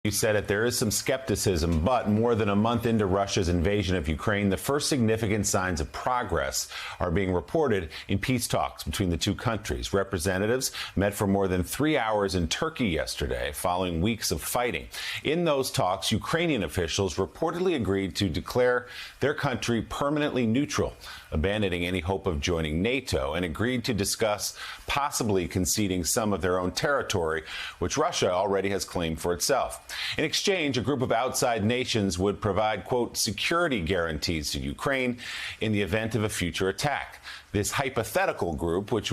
You said it, there is some skepticism, but more than a month into Russia's invasion of Ukraine, the first significant signs of progress are being reported in peace talks between the two countries. Representatives met for more than 3 hours in Turkey yesterday, following weeks of fighting. In those talks, Ukrainian officials reportedly agreed to declare their country permanently neutral, abandoning any hope of joining NATO, and agreed to discuss possibly conceding some of their own territory, which Russia already has claimed for itself. In exchange, a group of outside nations would provide, quote, security guarantees to Ukraine in the event of a future attack. This hypothetical group, which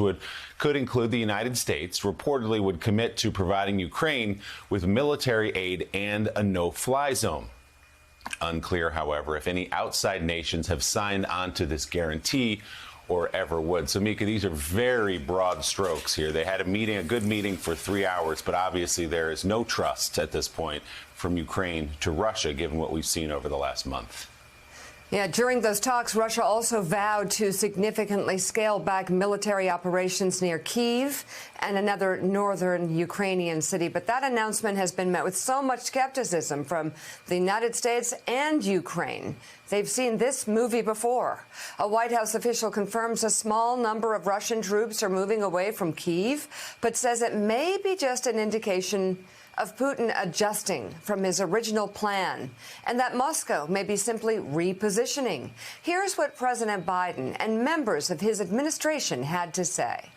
could include the United States, reportedly would commit to providing Ukraine with military aid and a no-fly zone. Unclear, however, if any outside nations have signed on to this guarantee or ever would. So, Mika, these are very broad strokes here. They had a good meeting for 3 hours, but obviously there is no trust at this point from Ukraine to Russia, given what we've seen over the last month. Yeah, during those talks, Russia also vowed to significantly scale back military operations near Kyiv and another northern Ukrainian city. But that announcement has been met with so much skepticism from the United States and Ukraine. They've seen this movie before. A White House official confirms a small number of Russian troops are moving away from Kyiv, but says it may be just an indication of Putin adjusting from his original plan, and that Moscow may be simply repositioning. Here's what President Biden and members of his administration had to say.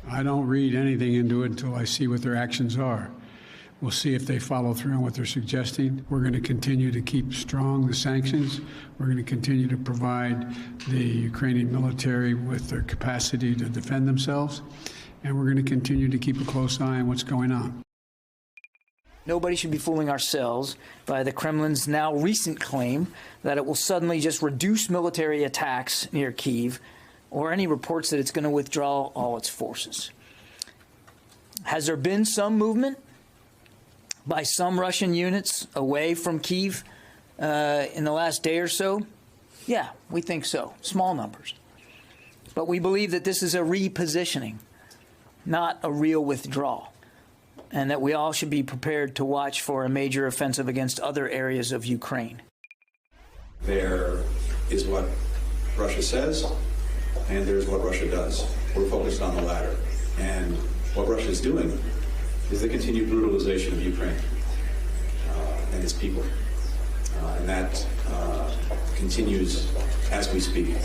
I don't read anything into it until I see what their actions are. We'll see if they follow through on what they're suggesting. We're going to continue to keep strong the sanctions. We're going to continue to provide the Ukrainian military with their capacity to defend themselves, and we're going to continue to keep a close eye on what's going on. Nobody should be fooling ourselves by the Kremlin's now recent claim that it will suddenly just reduce military attacks near Kyiv, or any reports that it's going to withdraw all its forces. Has there been some movement by some Russian units away from Kyiv in the last day or so? Yeah, we think so. Small numbers. But we believe that this is a repositioning, not a real withdrawal, and that we all should be prepared to watch for a major offensive against other areas of Ukraine. There is what Russia says, and there's what Russia does. We're focused on the latter. And what Russia is doing is the continued brutalization of Ukraine and its people. And that continues as we speak.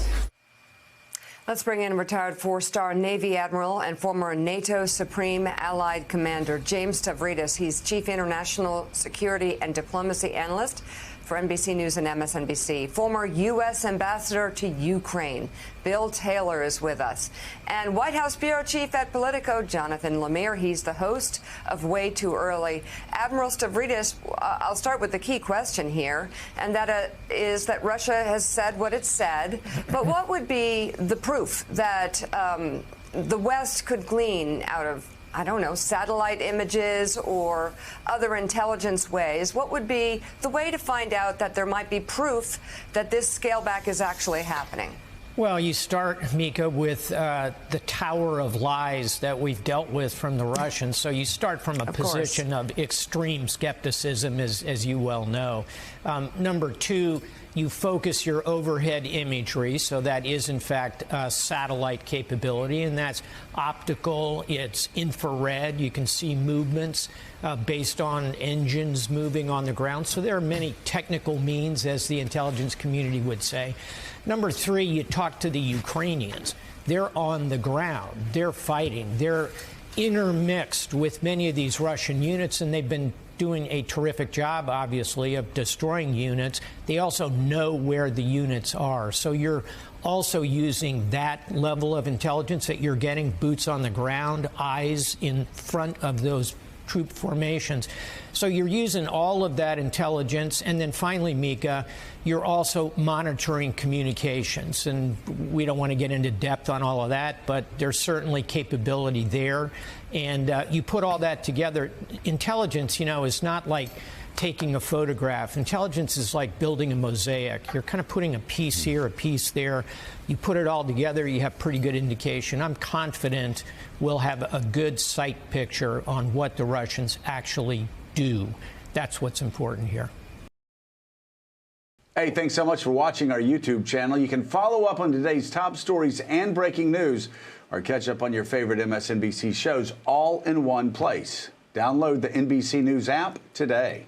Let's bring in retired four-star Navy Admiral and former NATO Supreme Allied Commander James Stavridis. He's Chief International Security and Diplomacy Analyst for NBC News and MSNBC. Former U.S. Ambassador to Ukraine, Bill Taylor, is with us. And White House Bureau Chief at Politico, Jonathan Lemire. He's the host of Way Too Early. Admiral Stavridis, I'll start with the key question here, and that is that Russia has said what it said. But what would be the proof that the West could glean out of, I don't know, satellite images or other intelligence ways? What would be the way to find out that there might be proof that this scale back is actually happening? Well, you start, Mika, with the tower of lies that we've dealt with from the Russians. So you start from a position of extreme skepticism, as you well know. Number two, you focus your overhead imagery, so that is, in fact, satellite capability, and that's optical, it's infrared. You can see movements based on engines moving on the ground. So there are many technical means, as the intelligence community would say. Number three, you talk to the Ukrainians. They're on the ground. They're fighting. They're intermixed with many of these Russian units, and they've been doing a terrific job, obviously, of destroying units. They also know where the units are. So you're also using that level of intelligence that you're getting, boots on the ground, eyes in front of those troop formations. So you're using all of that intelligence. And then finally, Mika, you're also monitoring communications. And we don't want to get into depth on all of that, but there's certainly capability there. And you put all that together. Intelligence, you know, is not like taking a photograph. Intelligence is like building a mosaic. You're kind of putting a piece here, a piece there. You put it all together, you have pretty good indication. I'm confident we'll have a good sight picture on what the Russians actually do. That's what's important here. Hey, thanks so much for watching our YouTube channel. You can follow up on today's top stories and breaking news, or catch up on your favorite MSNBC shows all in one place. Download the NBC News app today.